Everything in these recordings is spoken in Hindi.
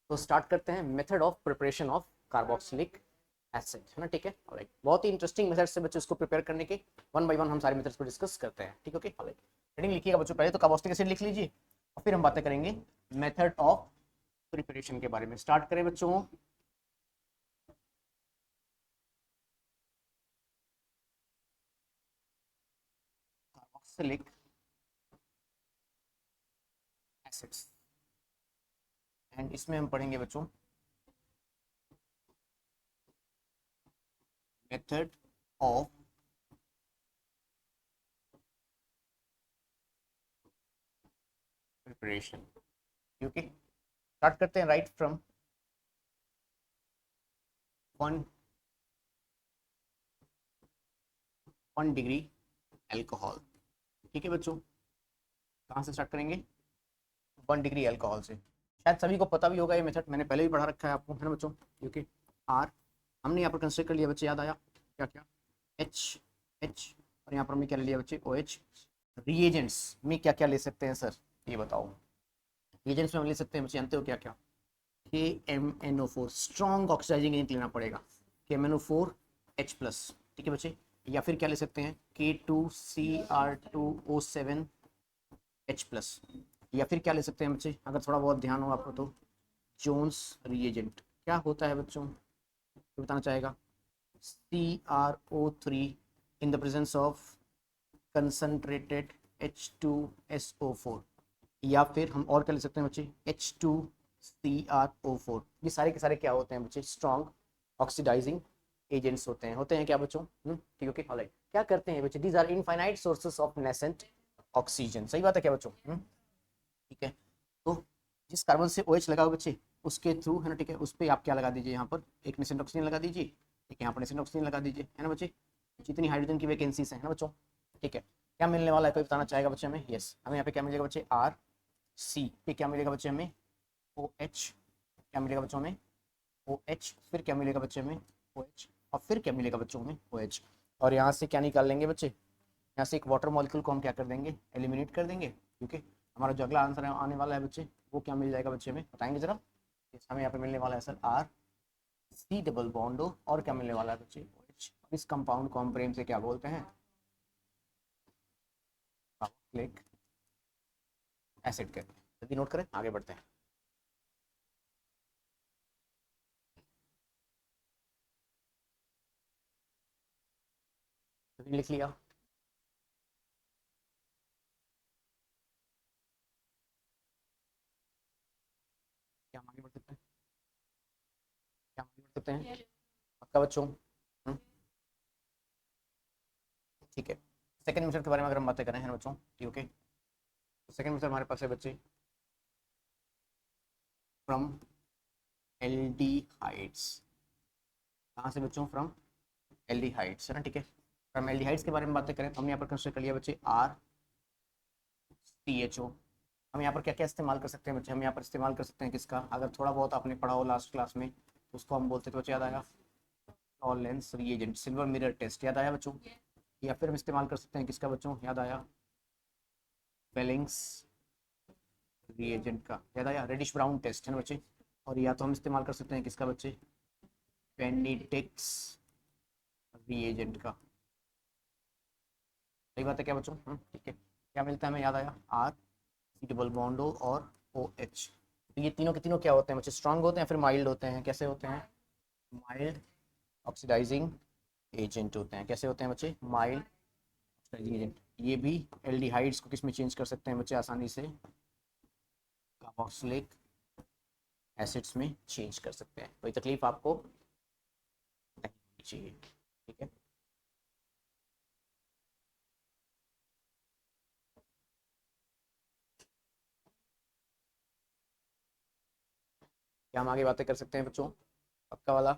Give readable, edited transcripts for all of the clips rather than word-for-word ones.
तो स्टार्ट करते हैं method of preparation of carboxylic acid, है ना। ठीक है, ऑलराइट। बहुत ही इंटरेस्टिंग मेथड से बच्चों इसको प्रिपेयर करने के वन बाय वन हम सारे मेथड्स को डिस्कस करते हैं। ठीक है, ओके, ऑलराइट। हेडिंग लिखिएगा बच्चों, पहले तो कार्बोक्सिलिक एसिड लिख लीजिए और फिर हम बातें करेंगे मेथड ऑफ प्रिपरेशन के बारे में। स्टार्ट करें बच्चों। कार्बोक्सिलिक एसिड्स, एंड इसमें हम पढ़ेंगे बच्चों method of preparation. Okay, start करते हैं राइट फ्रॉम 1 डिग्री एल्कोहल। ठीक है बच्चों, कहाँ से स्टार्ट करेंगे? 1 डिग्री एल्कोहल से। शायद सभी को पता भी होगा ये मेथड, मैंने पहले भी पढ़ा रखा है आपको, है ना बच्चों। क्योंकि आर हमने यहाँ पर कंसिडर कर लिया बच्चे, याद आया क्या क्या? एच एच, और यहाँ पर हमने क्या ले लिया बच्चे? O H. रिएजेंट्स में क्या क्या ले सकते हैं सर, ये बताओ। रिएजेंट्स में हम ले सकते हैं बच्चे, जानते हो क्या क्या? KMnO4, स्ट्रॉन्ग ऑक्सीडाइजिंग एजेंट लेना पड़ेगा, KMnO4H+। ठीक है बच्चे, या फिर क्या ले सकते हैं? K2Cr2O7H+, या फिर क्या ले सकते हैं बच्चे, अगर थोड़ा बहुत ध्यान हो आपको तो? Jones reagent. क्या होता है बच्चों, तो बताना चाहेगा? CrO3 in the presence of concentrated H2SO4, या फिर हम और क्या ले सकते हैं बच्चे? H2CrO4। ये सारे के सारे क्या होते हैं बच्चे? स्ट्रॉन्ग ऑक्सीडाइजिंग एजेंट्स होते हैं क्या बच्चों? ठीक है, ओके, ऑलराइट। क्या करते हैं बच्चे? These are infinite sources of nascent oxygen. सही बात है क्या बच्चों? ठीक है, तो जिस कार्बन से OH लगा हो बच्चे, उसके थ्रू, है ना, ठीक है, उस पर आप क्या लगा दीजिए? यहाँ पर एक नेसेंट ऑक्सीजन लगा दीजिए, ठीक है, यहाँ पर नेसेंट ऑक्सीजन लगा दीजिए, है ना बच्चे। जितनी हाइड्रोजन की वैकेंसीज है ना बच्चों, ठीक है। क्या मिलने वाला है, कोई बताना चाहेगा बच्चे हमें? यस, हमें यहाँ पे क्या मिलेगा बच्चे? RC पे क्या मिलेगा बच्चे हमें? OH। क्या मिलेगा बच्चों में? OH। फिर क्या मिलेगा बच्चे में? OH। और फिर क्या मिलेगा बच्चों में? OH। और यहाँ से क्या निकाल लेंगे बच्चे? यहाँ से एक वाटर मॉलिक्यूल को हम क्या कर देंगे? एलिमिनेट कर देंगे, क्योंकि हमारा जो अगला आंसर आने वाला है बच्चे, वो क्या मिल जाएगा बच्चे में, बताएंगे जरा। हमें यहाँ पे मिलने वाला है सर RC डबल बॉन्ड, और क्या मिलने वाला है बच्चे? OH। इस कंपाउंड को हम प्रेम से क्या बोलते हैं? कार्बोक्सिलिक एसिड कहते हैं। जल्दी नोट करें, आगे बढ़ते हैं। लिख लिया? क्या हम आगे बढ़ सकते हैं? क्या हम आगे बढ़ सकते हैं? पक्का बच्चों? ठीक है। सेकंड मेथड के बारे में अगर हम बातें करें, है ना बच्चों, ठीक, ओके। तो सेकंड मेथड हमारे पास है बच्चे फ्रॉम एल्डिहाइड्स। कहाँ से बच्चों? फ्रॉम एल्डिहाइड्स, है ना, ठीक है। फ्रॉम एल्डिहाइड्स के बारे में बातें करें तो हमने यहाँ पर कंसिडर कर लिया बच्चे RCHO। हम यहाँ पर क्या क्या इस्तेमाल कर सकते हैं बच्चे? हम यहाँ पर इस्तेमाल कर सकते हैं किसका? अगर थोड़ा बहुत आपने पढ़ा हो लास्ट क्लास में, तो उसको हम बोलते थे बच्चे, याद आया? Tollens reagent, silver mirror test, याद आया बच्चों? या फिर हम इस्तेमाल कर सकते हैं किसका बच्चों? याद आया? वेलिंग्स रिएजेंट का, याद आया? रेडिश ब्राउन टेस्ट, है ना बच्चे। और या तो हम इस्तेमाल कर सकते हैं किसका बच्चे? बेनेडिक्ट्स रिएजेंट का। सही बात है क्या बच्चों? ठीक है। क्या मिलता है हमें? याद आया? RC डबल बॉन्ड और OH। तो ये तीनों के तीनों क्या होते हैं बच्चे? स्ट्रांग होते हैं, फिर माइल्ड होते हैं। कैसे होते हैं? माइल्ड ऑक्सीडाइजिंग एजेंट होते हैं। कैसे होते हैं बच्चे? Mild oxidising agent. ये भी एल्डिहाइड्स को किस में चेंज कर सकते हैं बच्चे? आसानी से कार्बोक्सिलिक एसिड्स में चेंज कर सकते हैं। कोई तकलीफ आपको नहीं होनी चाहिए, ठीक है। क्या हम आगे बातें कर सकते हैं बच्चों? पक्का वाला?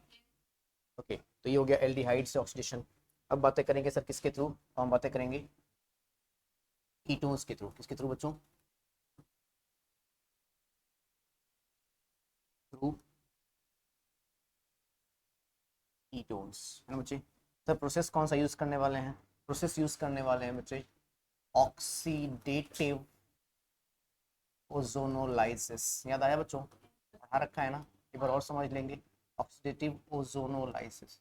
ओके, तो ये हो गया एल्डिहाइड से ऑक्सीडेशन। अब बातें करेंगे सर किसके थ्रू? तो हम बातें करेंगे कीटोन्स के थ्रू। किसके थ्रू बच्चों? थ्रू कीटोन्स, है ना बच्चे। सर प्रोसेस कौन सा यूज करने वाले हैं? प्रोसेस यूज करने वाले हैं बच्चे ऑक्सीडेटिव ओजोनोलाइसिस। याद आया बच्चों? पढ़ा रखा है ना, एक बार और समझ लेंगे। ऑक्सीडेटिव ओजोनोलाइसिस,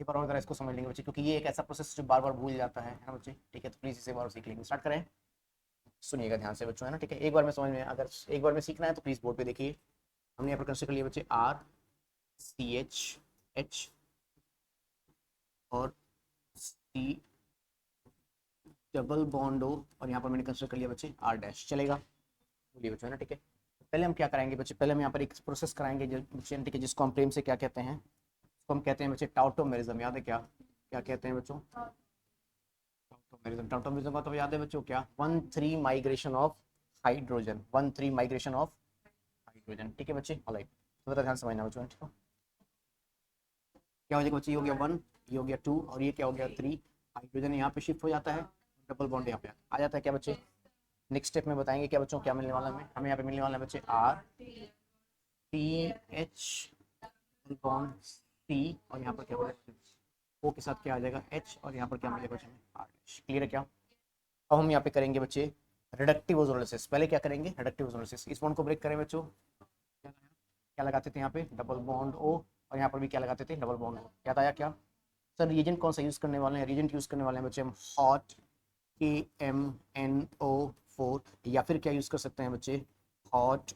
एक बार और जरा इसको समझ लेंगे बच्चे, क्योंकि ये एक ऐसा प्रोसेस जो बार बार भूल जाता है ना बच्चे, ठीक है। तो प्लीज इसे बार सीख लेंगे। स्टार्ट करें, सुनिएगा ध्यान से बच्चों, है ना, ठीक है। एक बार में समझ में, अगर एक बार में सीखना है तो प्लीज बोर्ड पे देखिए। हमने यहाँ पर कंसिडर कर लिया बच्चे RCH और C डबल बॉन्ड O, और यहाँ पर मैंने कंसिडर कर लिया बच्चे R डैश, चलेगा। बोलिए बच्चों, है ना, ठीक है। पहले हम क्या कराएंगे बच्चे, पहले हम यहाँ पर एक प्रोसेस कराएंगे जो बच्चे, ठीक है, जिसको हम प्रेम से क्या कहते हैं, उसको हम कहते हैं बच्चे टाउटोमेरिज्म। याद है क्या, क्या कहते हैं बच्चों, टाउटोमेरिज्म। टाउटोमेरिज्म का तो याद है बच्चों क्या, 1,3 migration of hydrogen, 1,3 migration of hydrogen, ठीक है बच्चे। ऑलराइट, तो ध्यान समझना बच्चों, ठीक है। क्या हो जाएगा बच्चे, ये हो गया 1, ये हो गया 2, और ये क्या हो गया 3। हाइड्रोजन यहाँ पे शिफ्ट हो जाता है, डबल बॉन्ड यहाँ पे आ जाता है क्या बच्चे। नेक्स्ट स्टेप में बताएंगे क्या बच्चों, क्या मिलने वाला है हमें यहाँ पे मिलने वाला है बच्चे RCH बॉन्ड C, और यहाँ पर क्या हो जाएगा O के साथ क्या आ जाएगा H, और यहाँ पर क्या मिलेगा बच्चे हमें R। क्लियर है क्या। अब हम यहाँ पे करेंगे बच्चे रिडक्टिव ओजोलिसिस। पहले क्या करेंगे, रिडक्टिव ओजोलिसिस। इस बॉन्ड को ब्रेक करें बच्चों, क्या लगाते थे यहाँ पे डबल बॉन्ड O, और यहाँ पर भी क्या लगाते थे डबल बॉन्ड O। याद आया क्या सर, रिएजेंट कौन सा यूज करने वाले हैं, रिएजेंट यूज करने वाले हैं बच्चे हम हॉट KMNO4, या फिर क्या यूज कर सकते हैं बच्चे hot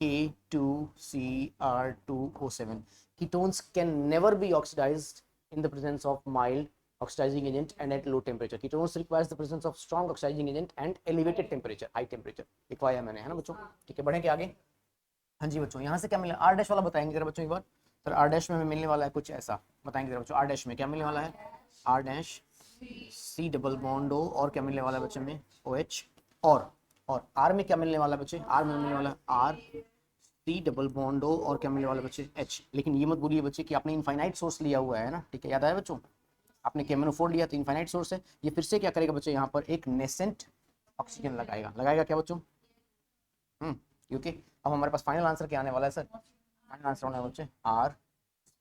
K2CR2O7। ketones can never be oxidized in the presence of mild oxidizing agent and at low temperature. Ketones requires the presence of strong oxidizing agent and elevated temperature, high temperature लिखवाया मैंने, है ना बच्चों, ठीक है। बढ़ेंगे आगे। हाँ जी बच्चों, यहाँ से क्या मिला, आर डैश वाला बताएंगे जरा बच्चों एक बार। सर आर डैश में हमें मिलने वाला है कुछ ऐसा, बताएंगे जरा बच्चों। आर डैश में क्या मिलने वाला है, R dash C double bond O, और क्या मिलने वाला है बच्चे में OH, और आर में क्या मिलने वाला है बच्चे, आर में मिलने वाला है C डबल बॉन्ड O, और क्या मिलने वाला है बच्चे H। लेकिन ये मत भूलिए बच्चे कि आपने इनफाइनाइट सोर्स लिया हुआ है ना, ठीक है, याद आया बच्चों, आपने KMnO4 लिया तो इनफाइनाइट सोर्स है। ये फिर से क्या करेगा बच्चे, यहाँ पर एक नेसेंट ऑक्सीजन लगाएगा, लगाएगा क्या बच्चों, क्योंकि अब हमारे पास फाइनल आंसर क्या आने वाला है सर, फाइनल आंसर होने वाला बच्चे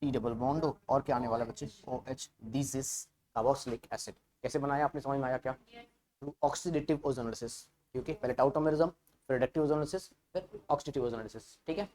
C डबल बॉन्ड O, और क्या आने वाला बच्चे OH। This is carboxylic acid. कैसे बनाया आपने, समझ में आया क्या, थ्रू ऑक्सीडेटिव ओजोनोलिसिस। क्योंकि पहले टाउटोमेरिज्म, फिर रिडक्टिव ओजोनोलिसिस, फिर ऑक्सीडेटिव ओजोनोलिसिस, ठीक है।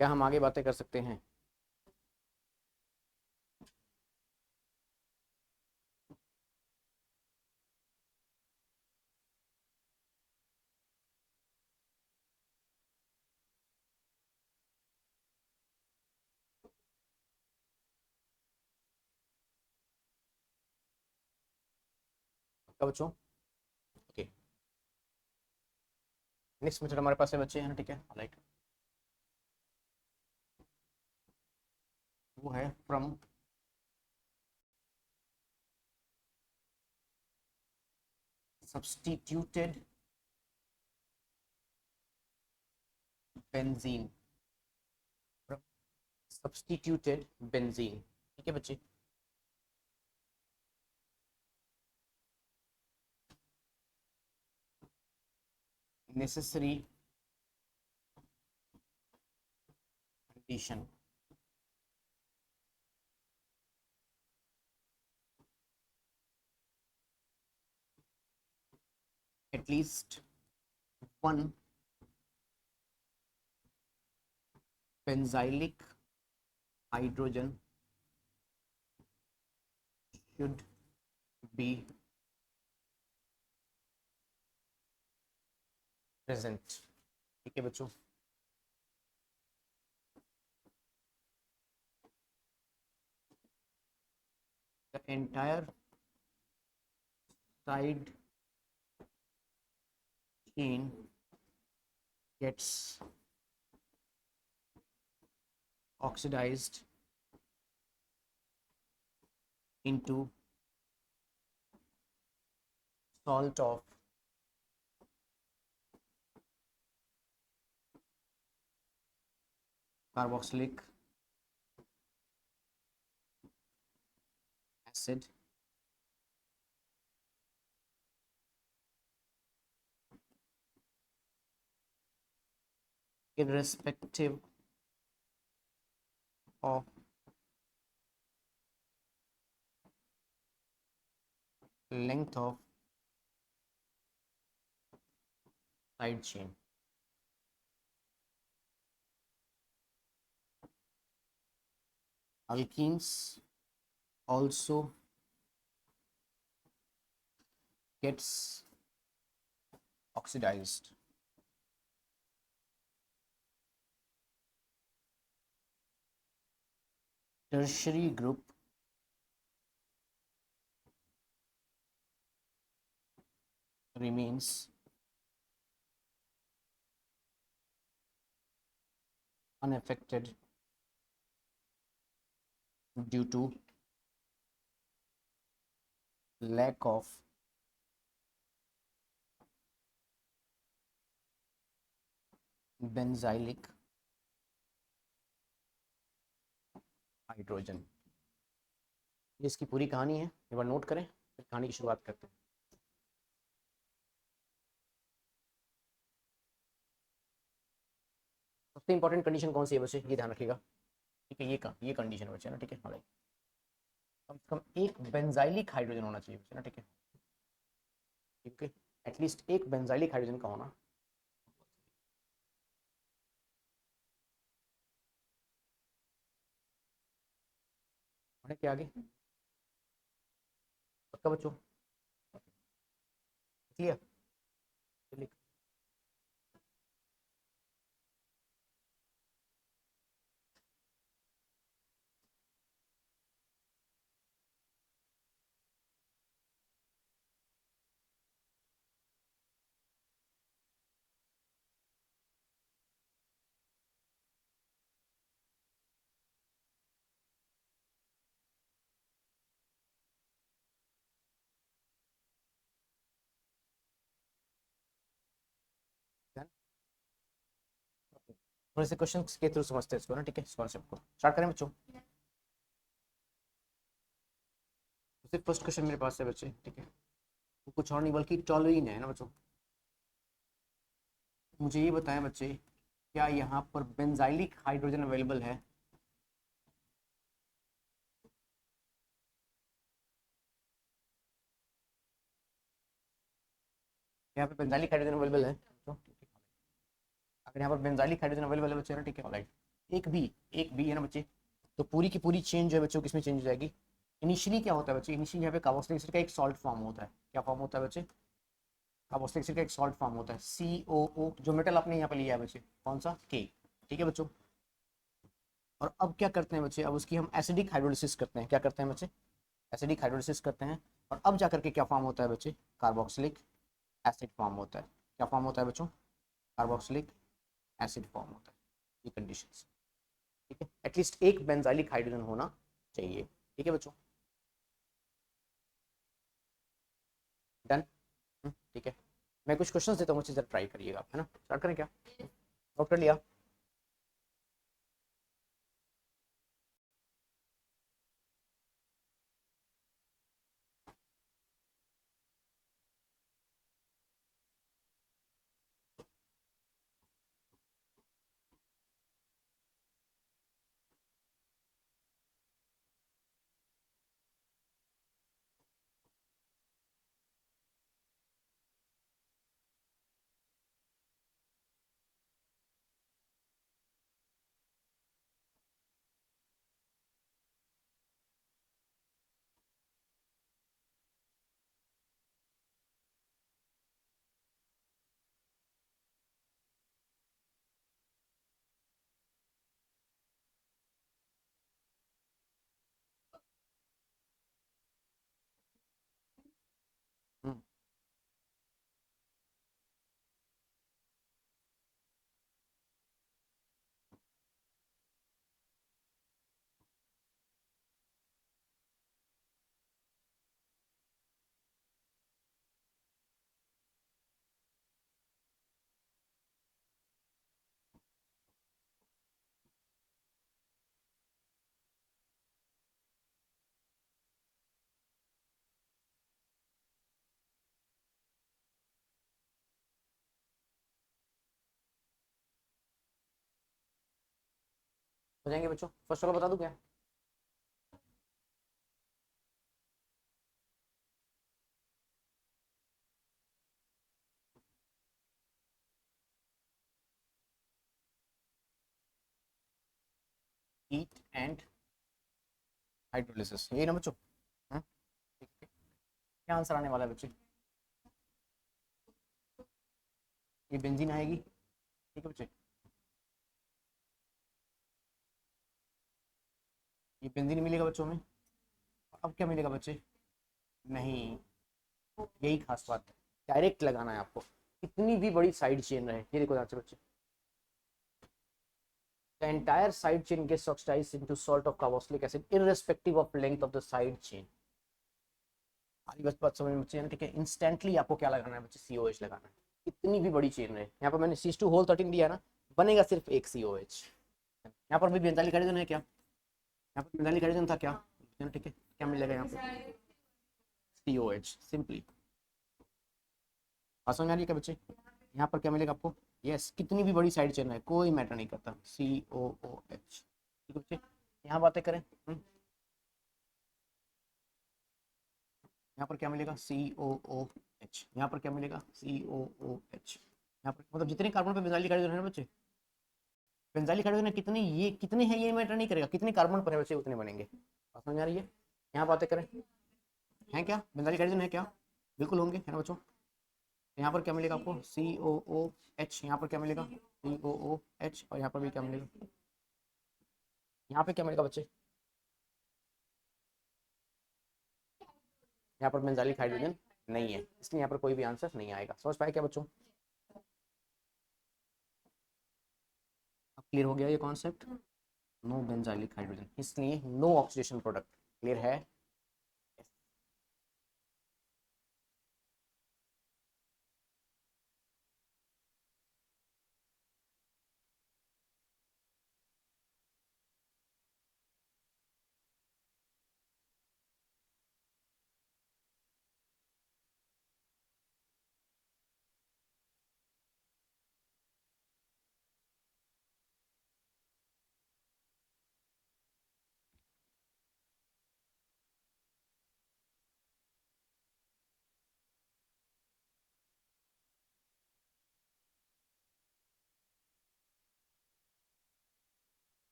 क्या हम आगे बातें कर सकते हैं। क्या बच्चों, ओके। नेक्स्ट मेथड हमारे पास है बच्चे, है ना, ठीक है, राइट। वो है from substituted benzene, substituted benzene, ठीक है बच्चे। Necessary condition, at least one benzylic hydrogen should be present, ठीक है बच्चों। The entire side chain gets oxidized into salt of carboxylic acid irrespective of length of side chain. Alkenes also gets oxidized. Tertiary group remains unaffected due to lack of benzylic hydrogen. ये इसकी पूरी कहानी है, एक बार नोट करें फिर कहानी की शुरुआत करते हैं। सबसे इंपॉर्टेंट कंडीशन कौन सी है बच्चे, ये ध्यान रखिएगा। ठीक है, ये कंडीशन है बच्चे ना, ठीक है। हाँ, कम से कम एक बेंजाइलिक हाइड्रोजन होना चाहिए बच्चे ना, ठीक है। ठीक है, एटलीस्ट एक बेंजाइलिक हाइड्रोजन का होना। क्या आगे पक्का बच्चों, क्लियर। थोड़े से क्वेश्चन के थ्रू समझते हैं इसको ना, ठीक है, इस कॉन्सेप्ट को स्टार्ट करें बच्चों। सिर्फ फर्स्ट क्वेश्चन मेरे पास है बच्चे, ठीक है, वो कुछ और नहीं बल्कि टॉलुइन है ना बच्चों। मुझे ये बताएं बच्चे, क्या यहाँ पर बेंजाइलिक हाइड्रोजन अवेलेबल है? यहाँ पे बेंजाइलिक हाइड्रोजन अवेलेबल है तो, अगर यहाँ पर बेंजाइलिक हाइड्रोजन अवेलेबल है बच्चे ना, ठीक है, ऑलराइट। एक भी है ना बच्चे, तो पूरी की पूरी चेंज जो है बच्चों किसमें चेंज हो जाएगी? इनिशियली क्या होता है बच्चे, इनिशियली यहाँ पे कार्बोक्सिलिक एसिड का एक सॉल्ट फॉर्म होता है। क्या फॉर्म होता है बच्चे? कार्बोक्सिलिक एसिड का एक सॉल्ट फॉर्म होता है, COO। जो मेटल आपने यहाँ पे लिया है बच्चे, कौन सा? K। ठीक है बच्चों, और अब क्या करते हैं बच्चे, अब उसकी हम एसिडिक हाइड्रोलिसिस करते हैं। क्या करते हैं बच्चे? एसिडिक हाइड्रोलिसिस करते हैं, और अब जाकर के क्या फॉर्म होता है बच्चे? कार्बोक्सिलिक एसिड फॉर्म होता है। क्या फॉर्म होता है बच्चों? कार्बोक्सिलिक एसिड फॉर्म होता है। ये कंडीशंस, ठीक है। एटलीस्ट एक बेंजाइलिक हाइड्रोजन होना चाहिए, ठीक है बच्चों, डन। ठीक है, मैं कुछ क्वेश्चंस देता हूँ, मुझे जरा ट्राई करिएगा, है ना। स्टार्ट करें क्या? नोट कर लिया? हो जाएंगे बच्चों? फर्स्ट वाला बता दूं क्या? हीट एंड हाइड्रोलिसिस, यही ना बच्चों? हाँ, ठीक है। क्या आंसर आने वाला है बच्चे? ये बेंजीन आएगी, ठीक है बच्चे? ये बेंजीन मिलेगा बच्चों में। अब क्या मिलेगा बच्चे? नहीं, यही खास बात है, डायरेक्ट लगाना है आपको, कितनी भी बड़ी साइड चेन रहे। ये देखो ध्यान से बच्चे, the entire side chain gets oxidized into salt of carboxylic acid irrespective of length of the side chain। सारी बस बात समझ में बच्चे, ठीक है? इंस्टेंटली आपको क्या लगाना है बच्चे? COH लगाना है, कितनी भी बड़ी चेन रहे। यहाँ पर मैंने C2 होल 13 दिया है ना, बनेगा सिर्फ एक COH। यहाँ पर भी बेंजाइलिक हाइड्रोजन है क्या? यहाँ पर बेंजाइलिक हाइड्रोजन था क्या? ठीक है, क्या मिलेगा यहाँ पे? COH simply. समझ आ रही है क्या बच्चे? यहाँ पर क्या मिलेगा आपको? यस, कितनी भी बड़ी साइड चेन है कोई मैटर नहीं करता, COOH। ठीक है बच्चे, यहाँ बातें करें। यहाँ पर क्या मिलेगा? COOH। यहाँ पर क्या मिलेगा? COOH। यहाँ पर मतलब जितने कार्बन पे बेंजाइलिक हाइड्रोजन है ना बच्चे, बेंजाइलिक हाइड्रोजन है कितने, ये कितने हैं ये मैटर नहीं करेगा, कितने कार्बन पर है बच्चे उतने बनेंगे। बात समझ आ रही है? यहाँ बातें करें, हैं क्या बेंजाइलिक हाइड्रोजन है क्या? बिल्कुल होंगे, है ना बच्चों? यहाँ पर क्या मिलेगा आपको? COOH। यहाँ पर क्या मिलेगा? COOH। और यहाँ पर भी क्या मिलेगा? यहाँ पे क्या मिलेगा बच्चे? यहाँ पर बेंजाइलिक हाइड्रोजन नहीं है, इसलिए यहाँ पर कोई भी आंसर नहीं आएगा। समझ पाए क्या बच्चों? अब क्लियर हो गया ये कॉन्सेप्ट? नो बेंजाइलिक हाइड्रोजन, इसलिए नो ऑक्सीडेशन प्रोडक्ट। क्लियर है?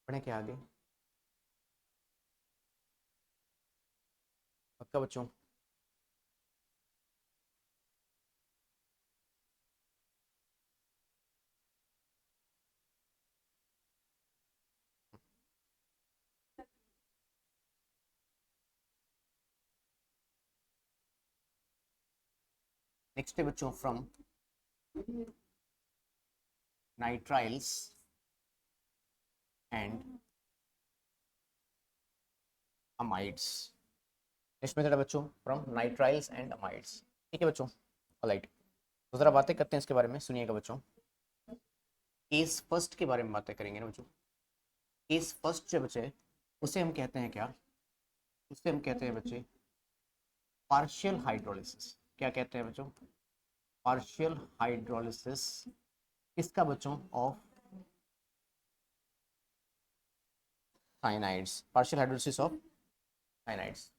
पढ़े क्या आगे? पक्का बच्चों? नेक्स्ट है बच्चों, from nitriles and amides. Next method है बच्चों, फ्रॉम नाइट्राइल्स एंड अमाइड्स। ठीक है बच्चों, ऑलराइट। तो जरा बातें करते हैं इसके बारे में, सुनिएगा बच्चों। केस फर्स्ट के बारे में बातें करेंगे ना बच्चों। केस फर्स्ट जो बच्चे, उसे हम कहते हैं क्या? उसे हम कहते हैं बच्चे पार्शियल हाइड्रोलिसिस। क्या कहते हैं बच्चों? Partial hydrolysis. किसका बच्चों? Of cyanides, partial hydrolysis of cyanides.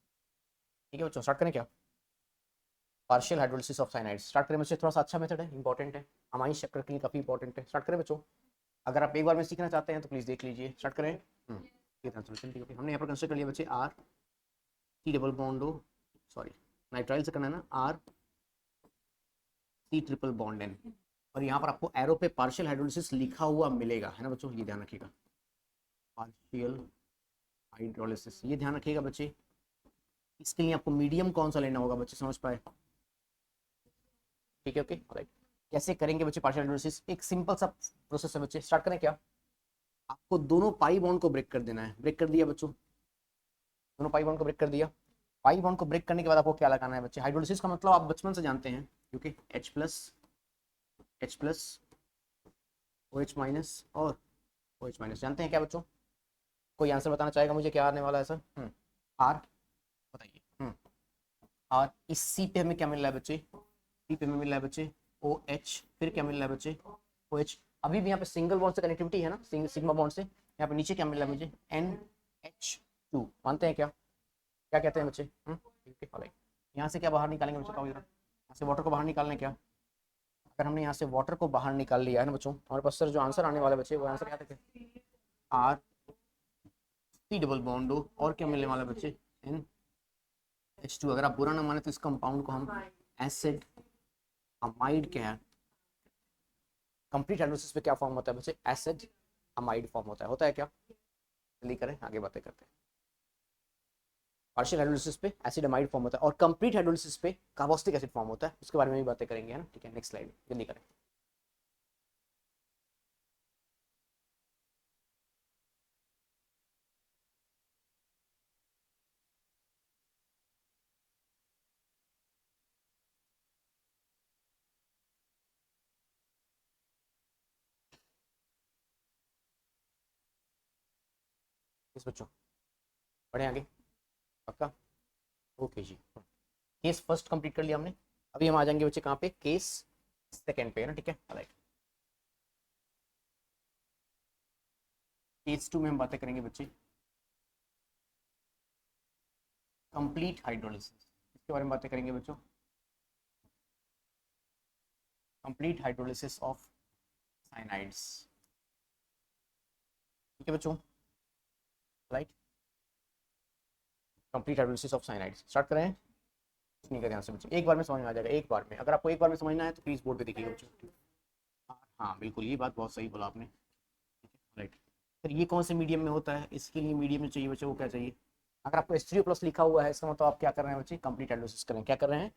ठीक है बच्चों, स्टार्ट करें क्या? Partial hydrolysis of cyanides start करें बच्चे। थोड़ा सा अच्छा मेथड है, इंपॉर्टेंट है, अमाइन चक्कर के लिए काफी इंपॉर्टेंट है। स्टार्ट करें बच्चों, अगर आप एक बार में सीखना चाहते हैं तो प्लीज देख लीजिए। स्टार्ट करें। ठीक है, हमने यहाँ पर कंसिडर कर लिया बच्चे R C double bond O, sorry nitrile से करना है ना, R C triple bond N. और यहाँ पर आपको एरो पे पार्शियल हाइड्रोलिसिस लिखा हुआ मिलेगा, है ना बच्चों? ये ध्यान रखिएगा, पार्शियल हाइड्रोलिसिस, ये ध्यान रखिएगा बच्चे। इसके लिए आपको मीडियम कौन सा लेना होगा बच्चे, समझ पाए? ठीक है, ओके, राइट। कैसे करेंगे बच्चे पार्शियल हाइड्रोलिसिस? एक सिंपल सा प्रोसेस है बच्चे। स्टार्ट करें क्या? आपको दोनों पाई बॉन्ड को ब्रेक कर देना है। ब्रेक कर दिया बच्चों, दोनों पाई बॉन्ड को ब्रेक कर दिया। पाई बॉन्ड को ब्रेक करने के बाद आपको क्या लगाना है बच्चे? हाइड्रोलिसिस का मतलब आप बचपन से जानते हैं, क्योंकि H प्लस OH माइनस और OH माइनस जानते हैं क्या बच्चों? कोई आंसर बताना चाहेगा मुझे, क्या आने वाला है सर? आर बताइए। और इस सी पे हमें क्या मिल रहा है बच्चे? सी पे हमें मिल रहा है बच्चे ओ एच, फिर क्या मिल रहा है बच्चे, ओ एच। अभी भी यहाँ पे सिंगल बॉन्ड से कनेक्टिविटी है ना, सिग्मा बॉन्ड से। यहाँ पे नीचे क्या मिल रहा है मुझे, NH2। मानते हैं क्या, क्या कहते हैं बच्चे, यहाँ से क्या बाहर निकालेंगे बच्चे, बताओ जरा। यहाँ से वाटर को बाहर निकालने क्या, अगर हमने यहाँ से वाटर को बाहर निकाल लिया है ना बच्चों, हमारे पास सर जो आंसर आने वाला बच्चे, वो आंसर क्या था, आर सी डबल बॉन्ड हो, और क्या मिलने वाला बच्चे, NH2। अगर आप बुरा ना माने तो इस कंपाउंड को हम एसिड अमाइड क्या है, कंप्लीट हाइड्रोलिसिस पे क्या फॉर्म होता है बच्चे, एसिड अमाइड फॉर्म होता है क्या, जल्दी करें आगे बातें करते हैं। पार्शियल हाइड्रोलिसिस पे एसिड अमाइड फॉर्म होता है, और कंप्लीट हाइड्रोलिसिस पे कार्बोक्सिलिक एसिड फॉर्म होता है, उसके बारे में भी बातें करेंगे, है ना, ठीक है। नेक्स्ट स्लाइड जल्दी करें। किस बच्चों, पढ़े आगे, पक्का, ओके जी। केस फर्स्ट कंप्लीट कर लिया हमने, अभी हम आ जाएंगे बच्चे कहाँ पे, केस सेकंड पे, है ना, ठीक है। राइट, केस 2 में हम बातें करेंगे बच्चे कंप्लीट हाइड्रोलिसिस, इसके बारे में बातें करेंगे बच्चों, कंप्लीट हाइड्रोलिसिस ऑफ साइनाइड्स, ठीक है बच्चों। Right, complete hydrolysis of cyanides start करें, नहीं का ध्यान से बच्चे, एक बार में समझ में आ जाएगा, एक बार में। अगर आपको एक बार में समझना है तो प्लीज बोर्ड पे देखिएगा बच्चों। हाँ बिल्कुल, ये बात बहुत सही बोला आपने, राइट। फिर ये कौन से मीडियम में होता है, इसके लिए मीडियम में चाहिए बच्चे, वो क्या चाहिए, अगर आपको H3O+ लिखा हुआ है, इसका मतलब आप क्या कर रहे हैं बच्चे, कंप्लीट हाइड्रोलिसिस करें, क्या कर रहे हैं,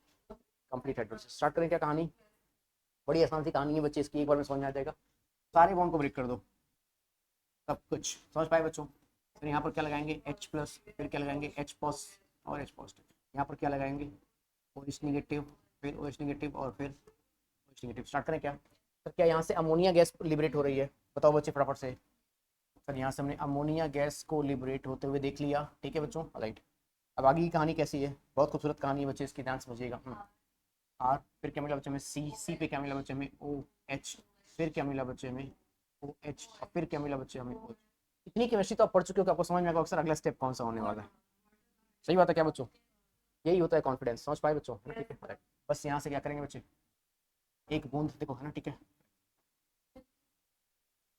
कंप्लीट हाइड्रोलिसिस। स्टार्ट करें क्या कहानी, बड़ी आसान सी कहानी है बच्चे, इसकी एक बार में समझ में आ जाएगा। सारे बॉन्ड को ब्रेक कर दो, सब कुछ समझ पाए बच्चों। फिर यहाँ पर क्या लगाएंगे, H+, फिर क्या लगाएंगे, H+ और H+। यहाँ पर क्या लगाएंगे, OH नेगेटिव, फिर OH नेगेटिव, और फिर OH नेगेटिव। स्टार्ट करें क्या, सर क्या यहाँ से अमोनिया गैस लिबरेट हो रही है, बताओ बच्चे फटाफट से। सर यहाँ से हमने अमोनिया गैस को लिबरेट होते हुए देख लिया, ठीक है बच्चों, राइट। अब आगे की कहानी कैसी है, बहुत खूबसूरत कहानी है बच्चे, इसकी ध्यान समझिएगा। आर, फिर क्या मिला बच्चे में, सी पे क्या मिला बच्चे में, OH, फिर क्या मिला बच्चे में, OH, और फिर क्या मिला बच्चे हमें, OH। इतनी केमिस्ट्री तो आप पढ़ चुके हो कि आपको समझ में आएगा अक्सर अगला स्टेप कौन सा होने वाला है। सही बात है क्या बच्चों, यही होता है कॉन्फिडेंस, समझ पाए बच्चों, है ना, ठीक है। बस यहाँ से क्या करेंगे बच्चे, एक बूंद देखो, है ना, ठीक है,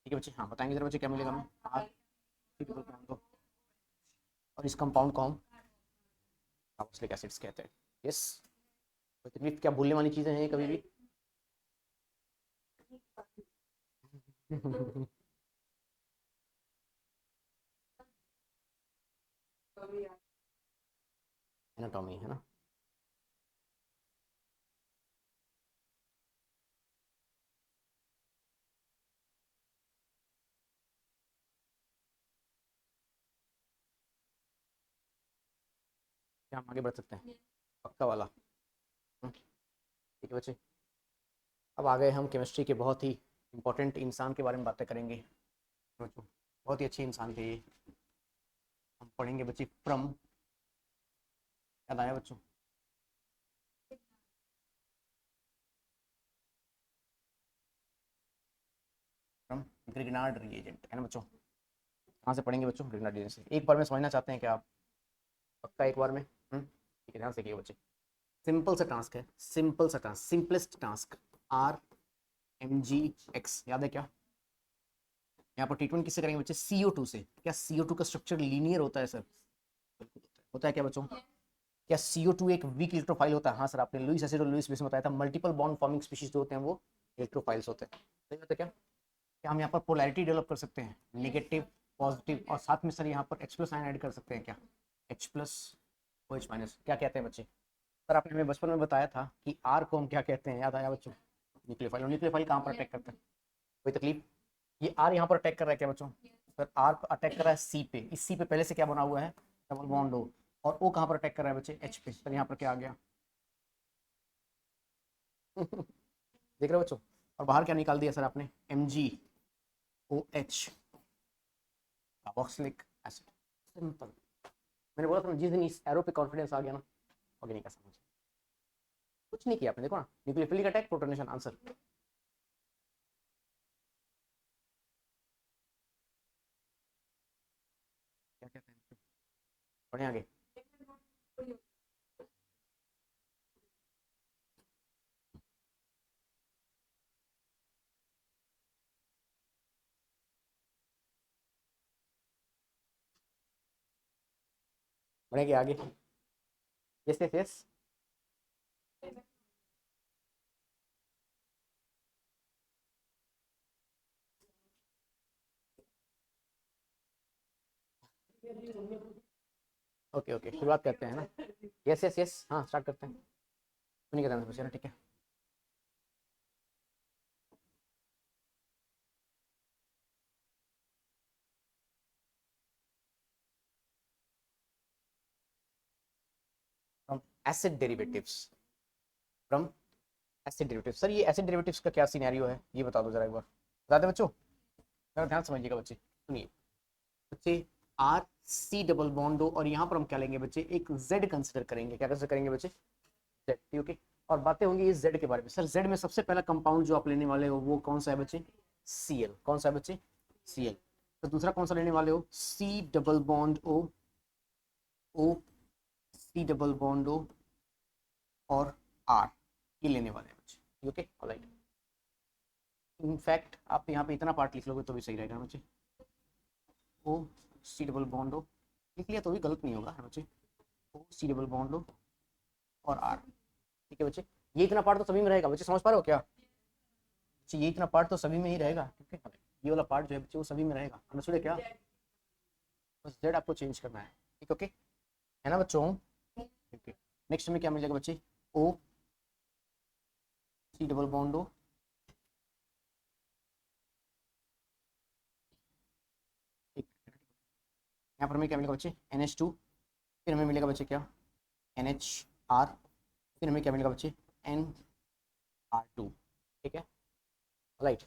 ठीक है बच्चे। हाँ बताएंगे जरा बच्चे, क्या मिलेगा हमें, आर, और इस कंपाउंड को हम कार्बोक्सिलिक एसिड्स कहते हैं। यस, तकलीफ क्या भूलने वाली चीजें हैं ये कभी भी। एनाटॉमी, है ना, क्या हम आगे बढ़ सकते हैं, पक्का वाला। ठीक है बच्चे, अब आ गए हम केमिस्ट्री के बहुत ही इंपॉर्टेंट इंसान के बारे में बातें करेंगे बच्चों, बहुत ही अच्छे इंसान थे ये। हम पढ़ेंगे बच्चे फ्रॉम, याद आया बच्चों, फ्रॉम ग्रिग्नार्ड रिएजेंट, है ना बच्चों। कहाँ से पढ़ेंगे बच्चों, ग्रिग्नार्ड रिएजेंट से। एक बार में समझना चाहते हैं क्या आप, पक्का एक बार में, ठीक है, ध्यान से देखिए बच्चे। सिंपल सा टास्क है, सिंपल सा टास्क, सिंपलेस्ट टास्क, RMgX, याद है क्या। यहाँ पर ट्रीटमेंट किससे करेंगे बच्चे, CO2 से। क्या CO2 का स्ट्रक्चर लीनियर होता है सर, बिल्कुल होता है क्या बच्चों, क्या CO2 एक वीक इलेक्ट्रोफाइल होता है, हाँ सर, आपने लुईस एसिड और लुईस बेस में बताया था, मल्टीपल बॉन्ड फॉर्मिंग स्पीशीज जो होते हैं वो इलेक्ट्रोफाइल्स होते हैं। सही बात है क्या, क्या हम यहाँ पर पोलैरिटी डेवलप कर सकते हैं, नेगेटिव पॉजिटिव, और साथ में सर यहाँ पर H+ आयन ऐड कर सकते हैं क्या, H+ OH-, क्या कहते हैं बच्चे। सर आपने हमें बचपन में बताया था कि R को हम क्या कहते हैं, याद आया बच्चों, न्यूक्लियोफाइल। और न्यूक्लियोफाइल कहाँ पर अटैक करता है, कोई तकलीफ, ये R यहाँ पर अटैक कर रहा है क्या बच्चों, सर R अटैक कर रहा है C पे, इस C पे पहले से क्या बना हुआ है, डबल बॉन्ड O, और O कहाँ पर अटैक कर रहा है बच्चे, H पे, सर यहाँ पर क्या आ गया। देख रहे हो बच्चों, और बाहर क्या निकाल दिया सर आपने, MgOH, कार्बोक्सिलिक एसिड, सिंपल। मैंने बोला था जिस दिन इस एरो पे कॉन्फिडेंस आ गया ना, आगे नहीं कर समझ। कुछ नहीं किया आपने, देखो ना, न्यूक्लियोफिलिक अटैक, प्रोटोनेशन, आंसर। क्या कहते हैं, बढ़िया आगे। बढ़िया आगे। Yes yes yes. Okay okay, शुरुआत करते हैं ना। यस यस यस, हाँ स्टार्ट करते हैं। सुनिए कहते हैं ना, ठीक है। From acid derivatives, from acid derivatives. Sir ये एसिड डेरिवेटिव्स का क्या सिनेरियो है, ये बता दो जरा एक बार, बता दे बच्चों, जरा ध्यान समझिएगा बच्चे, सुनिए बच्चे। आर सी डबल बॉन्ड हो और यहाँ पर हम क्या लेंगे बच्चे, एक जेड कंसिडर करेंगे, क्या कंसिडर करेंगे बच्चे, जेड, ठीक है। और बातें होंगी इस जेड के बारे में। सर जेड में सबसे पहला कंपाउंड जो आप लेने वाले हो वो कौन सा है बच्चे, सी एल, कौन सा है बच्चे, सी एल। तो दूसरा कौन सा लेने वाले हो, सी डबल बॉन्ड ओ, ओ सी डबल बॉन्ड ओ और आर, ये लेने वाले हैं बच्चे, ओके ऑलराइट। इनफैक्ट आप यहाँ पे इतना पार्ट लिख लोगे तो भी सही रहेगा बच्चे, ओ सी डबल बॉन्ड ओ, लिख लिया तो भी गलत नहीं होगा बच्चे, ओ सी डबल बॉन्ड ओ और आर, ठीक है बच्चे। ये इतना पार्ट तो सभी में रहेगा बच्चे, समझ पा रहे हो क्या बच्चे, ये इतना पार्ट तो सभी में ही रहेगा, ठीक है। ये वाला पार्ट जो है बच्चे वो सभी में रहेगा, अंडरस्टूड है क्या, बस जेड आपको चेंज करना है, ठीक, ओके है ना बच्चों, ठीक है। नेक्स्ट में क्या मिल जाएगा बच्चे, ओ सी डबल बॉन्ड ओ, ठीक है। यहाँ पर हमें क्या मिलेगा बच्चे, NH2, फिर हमें मिलेगा बच्चे क्या, NHR, फिर हमें क्या मिलेगा बच्चे, NR2, ठीक है राइट।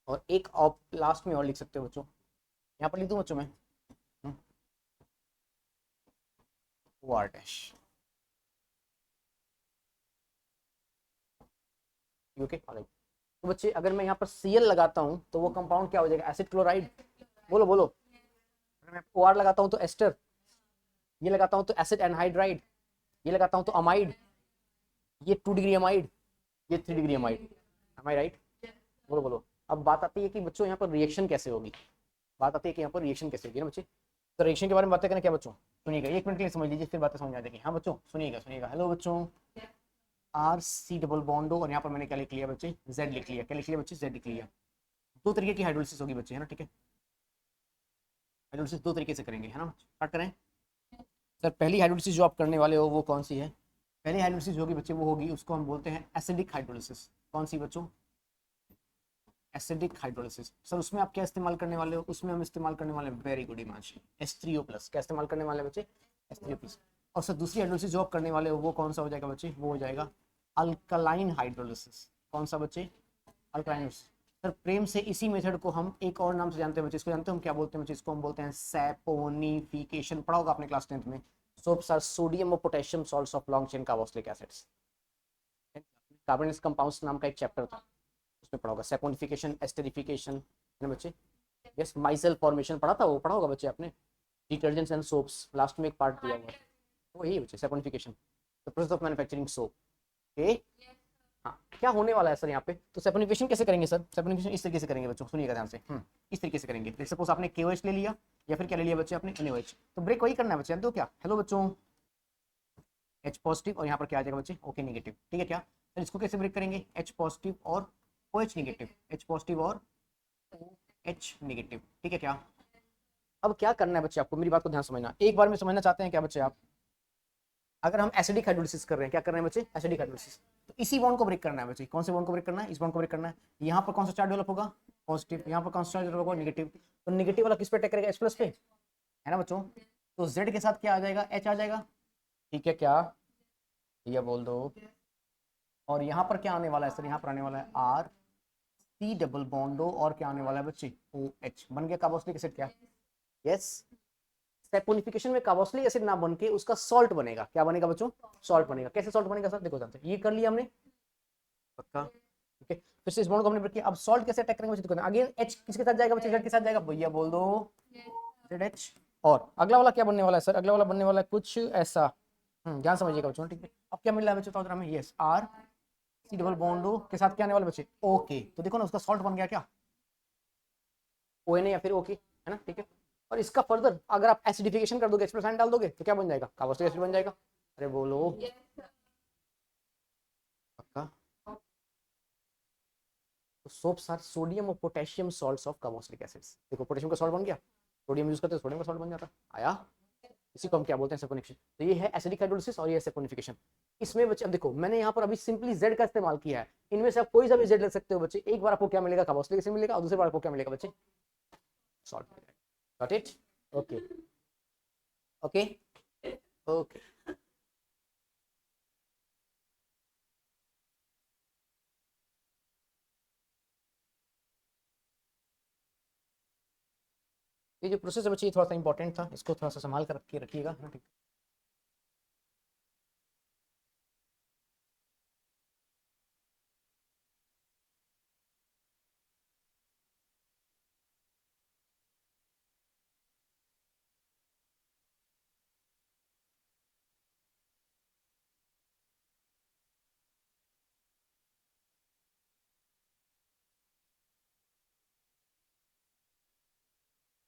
और एक आप लास्ट में और लिख सकते हो बच्चों, यहाँ पर लिख दूँ बच्चों मैं, O R dash, okay right. तो बच्चे अगर मैं यहाँ पर Cl लगाता हूँ तो वो कंपाउंड क्या हो जाएगा, एसिड क्लोराइड, बोलो बोलो। अगर मैं OR लगाता हूँ तो एस्टर, ये लगाता हूँ तो एसिड एनहाइड्राइड, ये लगाता हूँ तो अमाइड, ये 2 डिग्री अमाइड, ये 3 डिग्री अमाइड, एम आई राइट, बोलो बोलो। अब बात आती है कि बच्चों यहाँ पर रिएक्शन कैसे होगी, बात आती है कि यहाँ पर रिएक्शन कैसे होगी ना बच्चे। तो रिएक्शन के बारे में बातें करें क्या बच्चों, सुनिएगा, 1 मिनट के लिए समझ लीजिए फिर बातें समझ आ जाएगी। हाँ बच्चों सुनिएगा सुनिएगा, हेलो बच्चों, आर सी डबल बॉन्डो और यहाँ पर मैंने क्या लिख लिया बच्चे, जेड लिख लिया, क्या लिख लिया बच्चे, जेड लिख लिया। दो तरीके की हाइड्रोलिसिस होगी बच्चे, है ना, ठीक है। हाइड्रोलिसिस दो तरीके से करेंगे, है ना, स्टार्ट करें। सर पहली हाइड्रोलिसिस जो आप करने वाले हो वो कौन सी है, पहली हाइड्रोलिसिस जो होगी बच्चे वो होगी, उसको हम बोलते हैं एसिडिक हाइड्रोलिसिस, कौन सी बच्चों, एसिडिक हाइड्रोलिसिस। सर उसमें आप क्या इस्तेमाल करने वाले हो, उसमें हम इस्तेमाल करने वाले हैं, वेरी गुड हिमांशु, H3O+, क्या इस्तेमाल करने वाले बच्चे, H3O+। और सर दूसरी हाइड्रोलिसिस जो आप करने वाले हो वो कौन सा हो जाएगा बच्चे, वो हो जाएगा अल्कलाइन हाइड्रोलिसिस, कौन सा बच्चे, अल्कलाइन। सर प्रेम से इसी मेथड को हम एक और नाम से जानते हैं बच्चे, इसको जानते हैं हम क्या बोलते हैं बच्चे, इसको हम बोलते हैं सैपोनिफिकेशन, पढ़ा होगा आपने क्लास 10th में। सर सोडियम और potassium salts of long chain carboxylic acids, carbonic compounds नाम का एक चैप्टर था, उसमें पढ़ा होगा सैपोनिफिकेशन, एस्टरिफिकेशन, है ना बच्चे। यस माइसेल फॉर्मेशन पढ़ा था, वो पढ़ा होगा बच्चे आपने, डिटर्जेंट्स एंड सोप्स, लास्ट में एक पार्ट दिया हुआ है, वो यही बच्चे saponification, the process of manufacturing soap, okay. हाँ क्या होने वाला है सर यहाँ पे, तो सैपोनिफिकेशन कैसे करेंगे सर, सैपोनिफिकेशन इस तरीके से करेंगे बच्चों, सुनिएगा ध्यान से, इस तरीके से करेंगे। सपोज आपने KOH ले लिया या फिर क्या ले लिया बच्चे आपने, NaOH, तो ब्रेक वही करना है बच्चे, जानते हो क्या, हेलो बच्चों, H पॉजिटिव और यहाँ पर क्या आ जाएगा बच्चे, OK नेगेटिव, ठीक है क्या। तो इसको कैसे ब्रेक करेंगे, H पॉजिटिव और OH नेगेटिव, H पॉजिटिव और OH नेगेटिव, ठीक है क्या। अब क्या करना है बच्चे आपको, मेरी बात को ध्यान समझना, एक बार में समझना चाहते हैं क्या बच्चे आप, अगर हम एसिडिक हाइड्रोलिसिस कर रहे हैं, क्या कर रहे हैं बच्चे, एसिडिक हाइड्रोलिसिस, तो इसी बॉन्ड को ब्रेक करना है बच्चे, कौन से बॉन्ड को ब्रेक करना है, इस बॉन्ड को ब्रेक करना है। यहाँ पर कौन सा चार्ज डेवलप होगा, पॉजिटिव, यहाँ पर कौन सा चार्ज डेवलप होगा, नेगेटिव, तो नेगेटिव वाला किस पे अटैक करेगा, H+ पे, है ना बच्चों। तो Z के साथ क्या आ जाएगा, H आ जाएगा, ठीक है क्या, ये बोल दो। और यहाँ पर क्या आने वाला है सर, यहाँ पर आने वाला है R C डबल बॉन्डो और क्या आने वाला है बच्चे, OH, बन गया कार्बोक्सिलिक एसिड क्या, यस सेपोनिफिकेशन में कार्बोक्सिलिक एसिड ना बन के उसका सॉल्ट बनेगा। क्या बनेगा बच्चों? सॉल्ट बनेगा। कैसे सॉल्ट बनेगा सर? देखो जानते ये कर लिया हमने, पक्का, ठीक है। फिर से इस बॉन्ड को हमने ब्रेक किया। अब सॉल्ट कैसे अटैक करेंगे बच्चे? अगेन एच किसके साथ जाएगा बच्चे? जेड के साथ जाएगा। भैया बोल दो जेड एच। और अगला वाला क्या बनने वाला है सर? अगला वाला बनने वाला है कुछ ऐसा, ध्यान समझिएगा बच्चों, ठीक है। अब क्या मिल रहा है बच्चों? तो हमें yes R C double bond O के साथ क्या आने वाले बच्चे? ओके। तो देखो ना उसका सॉल्ट बन गया क्या? ओ एन या फिर ओके, है ना, ठीक है। और इसका फर्दर अगर आप एसिडिफिकेशन कर दोगे, H+ डाल दोगे तो क्या बन जाएगा? कार्बोक्सिलिक एसिड बन जाएगा। अरे बोलो पक्का। तो सोप्स आर सोडियम और potassium salts of carboxylic acids. देखो पोटेशियम का सॉल्ट बन गया, सोडियम यूज करते हैं सोडियम का सॉल्ट बन जाता। आया? इसी को हम क्या बोलते हैं? सेपोनिफिकेशन। तो ये है एसिडिक हाइड्रोलिसिस और ये है सेपोनिफिकेशन। इसमें बच्चे अब देखो मैंने यहाँ पर अभी सिंपली जेड का इस्तेमाल किया है। इनमें से आप कोई सा भी जेड ले सकते हो बच्चे। एक बार आपको क्या मिलेगा? कार्बोक्सिलिक एसिड मिलेगा, और दूसरी बार आपको क्या मिलेगा बच्चे? सॉल्ट मिलेगा। Got it? Okay okay okay. ये जो प्रोसेस है बच्चे ये थोड़ा सा इंपॉर्टेंट था, इसको थोड़ा सा संभाल कर रखिएगा, ठीक।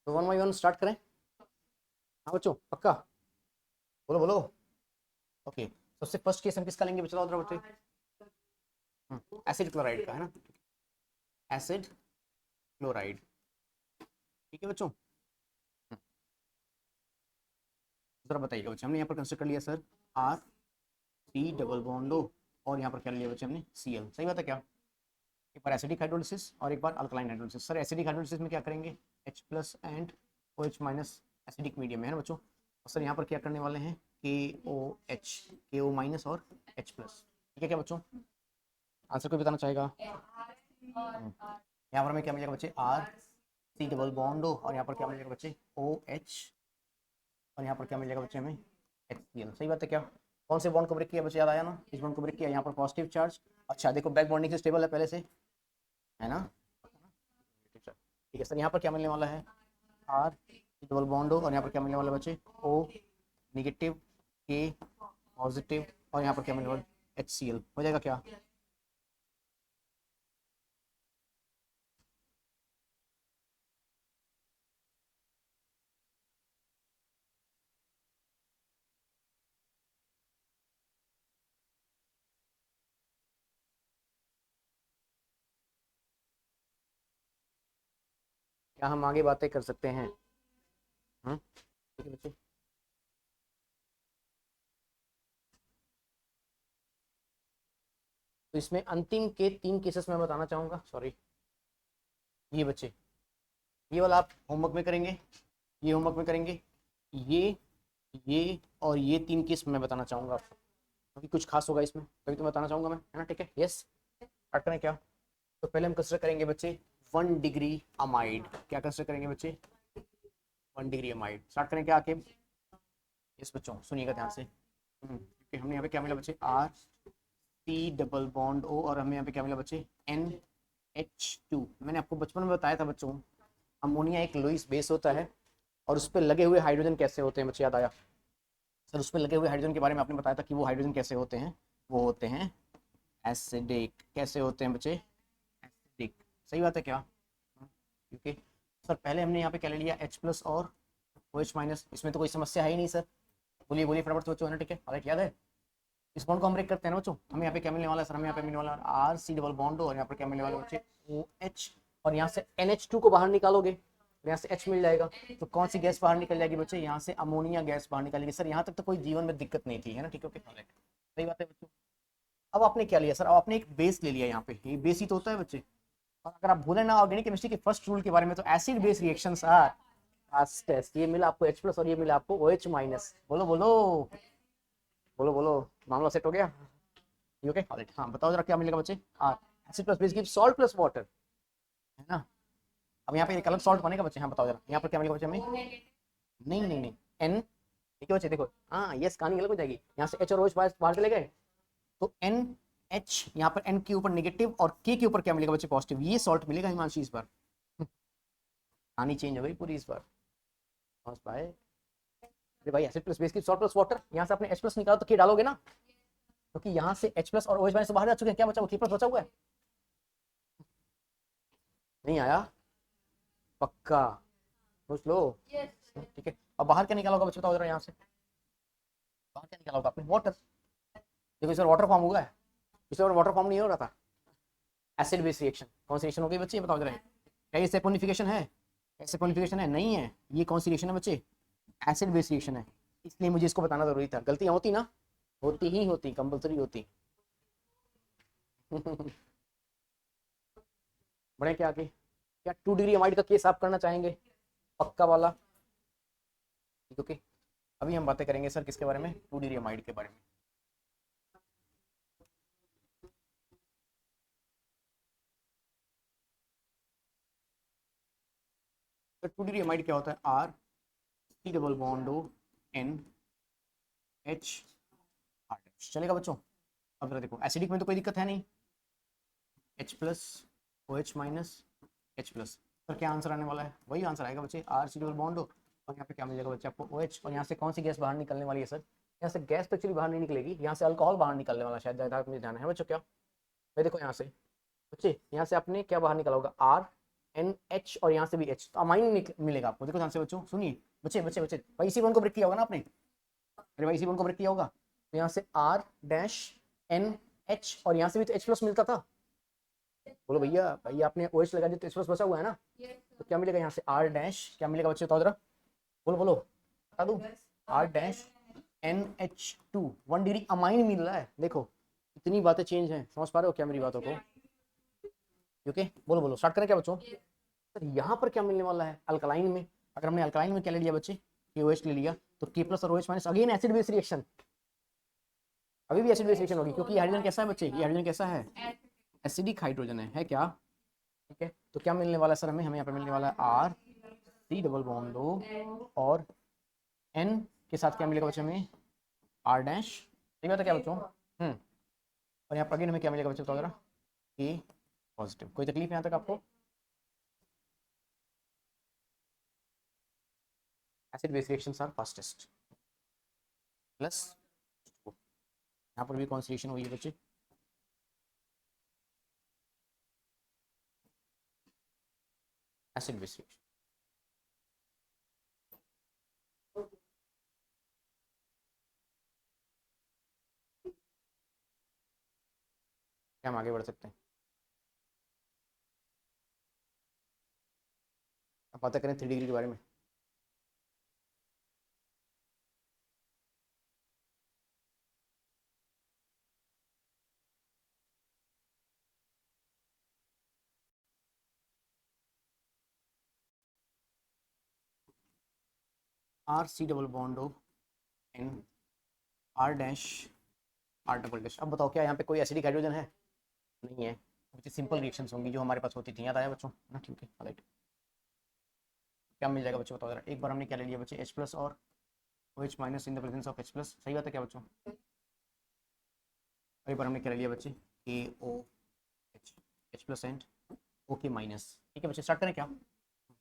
तो वन बाई वन स्टार्ट करें? हाँ बच्चों पक्का, बोलो बोलो। ओके, सबसे फर्स्ट केस हम किसका लेंगे बच्चों? बच्चे एसिड क्लोराइड का, है ना। एसिड क्लोराइड, ठीक है बच्चों। जरा बताइएगा बच्चे, हमने यहाँ पर कंसिडर कर लिया sir R C double bond लो, और यहाँ पर क्या लिया बच्चे हमने? Cl। सही बात है क्या? एक बार एसिडिक हाइड्रोलिसिस और एक बार alkaline hydrolysis. Sir acidic hydrolysis में क्या करेंगे? H+ and OH- acidic medium है ना बच्चों। और सर यहाँ पर क्या करने वाले हैं? KOH, KO- और H+, ठीक है क्या बच्चों? आंसर कोई बताना चाहेगा? यहाँ पर हमें क्या मिलेगा बच्चे? आर सी डबल बॉन्ड और यहाँ पर क्या मिलेगा बच्चे? OH, और यहाँ पर क्या मिलेगा बच्चे हमें? HCl। सही बात है क्या? कौन से बॉन्ड को ब्रेक किया बच्चे? याद आया ना? इस बॉन्ड को ब्रेक किया, यहाँ पर पॉजिटिव चार्ज। अच्छा देखो बैक बॉन्डिंग से स्टेबल है पहले से, है ना। ठीक है सर, यहाँ पर क्या मिलने वाला है? आर डबल बॉन्ड और यहाँ पर क्या मिलने वाला है बच्चे? O नेगेटिव, K पॉजिटिव, और यहाँ पर क्या मिलने वाला? HCl। हो जाएगा क्या? क्या हम आगे बातें कर सकते हैं? ठीक है बच्चे। तो इसमें अंतिम के 3 केसेस मैं बताना चाहूंगा, सॉरी। ये बच्चे, ये वाला आप होमवर्क में करेंगे, ये होमवर्क में करेंगे, ये और ये 3 केस मैं बताना चाहूंगा आपको, क्योंकि कुछ खास होगा इसमें, तभी तो बताना चाहूंगा मैं, है ना, ठीक है। यस, स्टार्ट करें क्या? तो पहले हम कंसिडर करेंगे बच्चे 1 डिग्री अमाइड। क्या कंसिडर करेंगे बच्चे? 1 डिग्री अमाइड। स्टार्ट करें क्या आके? यस बच्चों सुनिएगा ध्यान से, क्योंकि हमने यहाँ पे क्या मिला बच्चे? R C double bond O, और हमें यहाँ पे क्या मिला बच्चे? NH2। मैंने आपको बचपन में बताया था बच्चों, अमोनिया एक लुईस बेस होता है, और उस पर लगे हुए हाइड्रोजन कैसे होते हैं बच्चे? याद आया सर? उस पर लगे हुए हाइड्रोजन के बारे में आपने बताया था कि वो हाइड्रोजन कैसे होते हैं? वो होते हैं एसिडिक। कैसे होते हैं बच्चे? एसिडिक। सही बात है क्या? क्योंकि सर पहले हमने यहाँ पे क्या ले लिया? H+ और OH-, इसमें तो कोई समस्या है ही नहीं सर। बोलिए बोलिए फटाफट सोचो, है ना, ठीक है। ऑलराइट, याद है? इस बॉन्ड को हम ब्रेक करते हैं ना बच्चों, हमें यहाँ पे क्या मिलने वाला है सर? हमें यहाँ पे मिलने वाला है आर सी डबल बॉन्ड, और यहाँ पर क्या मिलने वाला बच्चे? OH, और यहाँ से NH2 को बाहर निकालोगे, यहाँ से H मिल जाएगा, तो कौन सी गैस बाहर निकल जाएगी बच्चे? यहाँ से अमोनिया गैस बाहर निकलेगी। सर यहाँ तक तो कोई जीवन में दिक्कत नहीं थी, है ना, ठीक है, ओके, सही बात है बच्चों। अब आपने क्या लिया सर? अब आपने एक बेस ले लिया, यहाँ पे ये बेस ही तो होता है बच्चे। और अगर आप भूलें ना ऑर्गेनिक केमिस्ट्री के फर्स्ट रूल के बारे में, तो acid base reactions are fastest. ये मिला आपको H+ और ये मिला आपको OH-। बोलो बोलो बोलो बोलो, मामला सेट हो गया? Okay, alright. हाँ बताओ जरा क्या मिलेगा बच्चे? R acid plus base give salt plus water, है ना। अब यहाँ पे एक अलग सॉल्ट बनेगा बच्चे, हाँ बताओ जरा यहाँ पर क्या मिलेगा बच्चे हमें? नहीं नहीं नहीं, एन, ठीक है बच्चे देखो, हाँ यस कहानी अलग हो जाएगी, यहाँ से एच और OH बाहर चले गए, तो एन एच यहाँ पर एन के ऊपर नेगेटिव और के ऊपर क्या मिलेगा बच्चे, पॉजिटिव, ये सॉल्ट मिलेगा हिमांशी इस बार। कहानी चेंज हो गई पूरी इस बार, समझ पाए? अरे भाई एसिड प्लस बेस की सॉल्ट प्लस वाटर, यहाँ से आपने H प्लस निकाला तो के डालोगे ना, क्योंकि यहाँ से H प्लस और OH माइनस बाहर जा चुके हैं, क्या बचा हुआ, के प्लस बचा हुआ है, नहीं आया, पक्का सोच लो, ठीक है। अब बाहर क्या निकाला होगा बच्चे, बताओ जरा, यहाँ से बाहर क्या निकाला होगा आपने, वाटर, देखो इस बार वाटर फॉर्म हुआ है, इस बार वाटर फॉर्म नहीं हो रहा था, एसिड बेस रिएक्शन, कौन सी रिएक्शन हो गई बच्चे, बताओ जरा, क्या ये सैपोनिफिकेशन है, सैपोनिफिकेशन है, नहीं है, ये कौन सी रिएक्शन है बच्चे, एसिड बेस रिएक्शन है, इसलिए मुझे इसको बताना जरूरी था, गलतियां होती ना, होती ही होती, कंपलसरी होती। बड़े क्या आगे, क्या 2 डिग्री अमाइड का केस आप करना चाहेंगे, पक्का वाला, ओके, अभी हम बातें करेंगे सर किसके बारे में, 2 डिग्री अमाइड के बारे में। तो 2 डिग्री अमाइड क्या होता है, R C double bond O N H R, चलेगा बच्चों। अब जरा देखो एसिडिक में तो कोई दिक्कत है नहीं, H plus O H minus H plus, sir क्या आंसर आने वाला है, वही आंसर आएगा बच्चे, आर सी डबल बॉन्ड हो, और यहाँ पे क्या मिलेगा बच्चे आपको OH, और यहाँ से कौन सी गैस बाहर निकलने वाली है सर, यहाँ से गैस तो एक्चुअली बाहर नहीं निकलेगी, यहाँ से अल्कोहल बाहर निकलने वाला शायद, ज़्यादा मुझे ध्यान है बच्चों, क्या भाई देखो यहाँ से बच्चे, यहाँ से आपने क्या बाहर निकाला होगा, RNH, और यहाँ से भी H, तो अमाइन मिलेगा आपको, देखो ध्यान से बच्चों, सुनिए बच्चे बच्चे बच्चे, भाई इसी बॉन्ड को ब्रेक किया होगा ना आपने, अरे भाई इसी बॉन्ड को ब्रेक किया होगा, तो यहाँ से R-NH, और यहाँ से भी तो H प्लस मिलता था, बोलो भैया, भाई आपने OH लगा दिया तो H प्लस बचा हुआ है ना, तो क्या मिलेगा यहाँ से R डैश, क्या मिलेगा बच्चे बताओ जरा, बोलो बोलो, बता दूं, R dash NH2, 1 degree amine मिल रहा है, देखो इतनी बातें चेंज हैं, समझ पा रहे हो क्या मेरी बातों को, ओके, बोलो बोलो, स्टार्ट करें क्या बच्चों, सर यहाँ पर क्या मिलने वाला है, अल्कलाइन में, अगर हमने अल्कलाइन में क्या ले लिया बच्चे, KOH ले लिया, तो K प्लस और OH minus, again acid base reaction, अभी भी एसिड बेस रिएक्शन होगी, क्योंकि हाइड्रोजन कैसा है बच्चे, ये हाइड्रोजन कैसा है, एसिडिक हाइड्रोजन है क्या, ठीक है, तो क्या मिलने वाला है सर हमें, यहाँ पे मिलने वाला है R C double bond O, और N के साथ क्या मिलेगा बच्चे हमें, R डैश, ठीक है, तो क्या बच्चों, और यहाँ पर अगेन हमें क्या मिलेगा बच्चे बताओ जरा, A पॉजिटिव, कोई तकलीफ यहाँ तक आपको, acid base reactions are fastest, plus यहाँ पर भी कौन सी रिएक्शन हुई है बच्चे, एसिड बेस रिएक्शन, क्या हम आगे बढ़ सकते हैं, अब बात करें 3 डिग्री के बारे में, R C double bond O N R dash R double dash, अब बताओ क्या यहाँ पे कोई एसिडिक हाइड्रोजन है, नहीं है, कुछ सिंपल रिएक्शंस होंगी जो हमारे पास होती थी, याद आया बच्चों ना, ठीक है राइट, क्या मिल जाएगा बच्चों बताओ जरा, एक बार हमने क्या ले लिया बच्चे, H प्लस और OH minus in the presence of H plus, सही बात है क्या बच्चों, और एक बार हमने क्या ले लिया बच्चे, KOH, H plus and OK minus, ठीक है बच्चे, स्टार्ट करें क्या,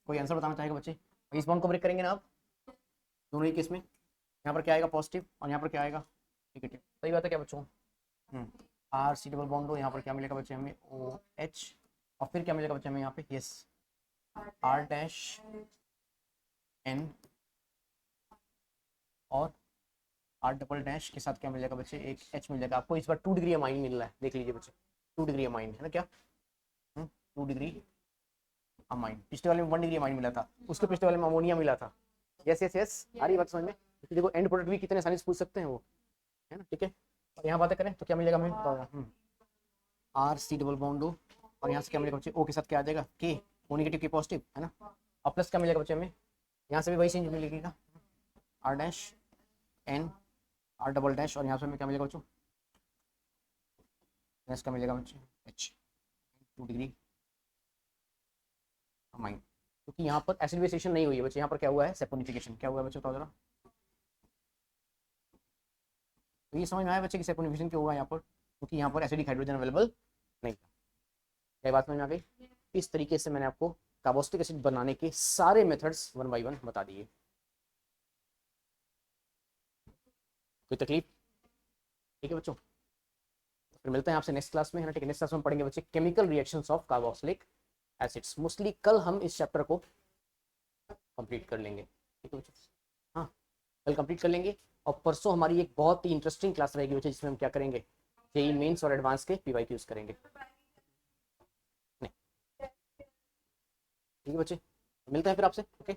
कोई आंसर बताना चाहेगा बच्चे, इस बॉन्ड को ब्रेक करेंगे ना आप, दोनों ही केस में, यहाँ पर क्या आएगा पॉजिटिव, और यहाँ पर क्या आएगा नेगेटिव, सही बात है क्या बच्चों, R सी डबल बॉन्ड हो, यहाँ पर क्या मिलेगा बच्चे हमें OH, और फिर क्या मिलेगा बच्चे हमें यहाँ पे, यस R डैश N, और R डबल डैश के साथ क्या मिलेगा बच्चे, एक H मिल जाएगा आपको, इस बार 2 डिग्री अमाइन मिल रहा है, देख लीजिए बच्चे, 2 डिग्री अमाइन है ना क्या, 2 डिग्री अमाइन, पिछले वाले में 1 डिग्री अमाइन मिला था, उसके पिछले वाले में अमोनिया मिला था, यस यस यस, आ रही बात समझ में, देखो एंड प्रोडक्ट भी कितने आसानी से पूछ सकते हैं वो, है ना, ठीक है, और यहाँ बातें करें तो क्या मिलेगा हमें, R C double bond O, और यहाँ से क्या मिलेगा बच्चे, O के साथ क्या आ जाएगा, K, O negative K positive, है ना, और प्लस क्या मिलेगा बच्चे हमें, यहाँ से भी वही चीज मिलेगी ना, R dash N R double dash, और यहाँ से हमें क्या मिलेगा बच्चों, क्या मिलेगा बच्चे H, 2 डिग्री अमाइन, क्योंकि यहाँ पर एसिड बेस रिएक्शन नहीं हुई है बच्चे, यहाँ पर क्या हुआ है, सैपोनिफिकेशन, क्या हुआ है बच्चे बताओ जरा, तो ये समझ में आया बच्चे कि सैपोनिफिकेशन क्यों होगा यहाँ पर, क्योंकि यहाँ पर एसिडिक हाइड्रोजन अवेलेबल नहीं था। क्या बात समझ में आ गई? इस तरीके से मैंने आपको कार्बोक्सिलिक एसिड बनाने के सारे मेथड्स 1 बाय 1 बता दिए। कोई तकलीफ? ठीक है बच्चों, फिर मिलते हैं आपसे नेक्स्ट क्लास में, है ना? ठीक है, नेक्स्ट क्लास में पढ़ेंगे बच्चे chemical reactions of carboxylic acids. Mostly कल हम इस चैप्टर को कंप्लीट कर लेंगे। ठीक है बच्चों, हाँ कल कंप्लीट कर लेंगे। और परसों हमारी एक बहुत ही इंटरेस्टिंग क्लास रहेगी बच्चे, जिसमें हम क्या करेंगे, जेई मेंस और एडवांस के पीवाईक्यूज करेंगे। नहीं ठीक है बच्चे, मिलते हैं फिर आपसे। ओके।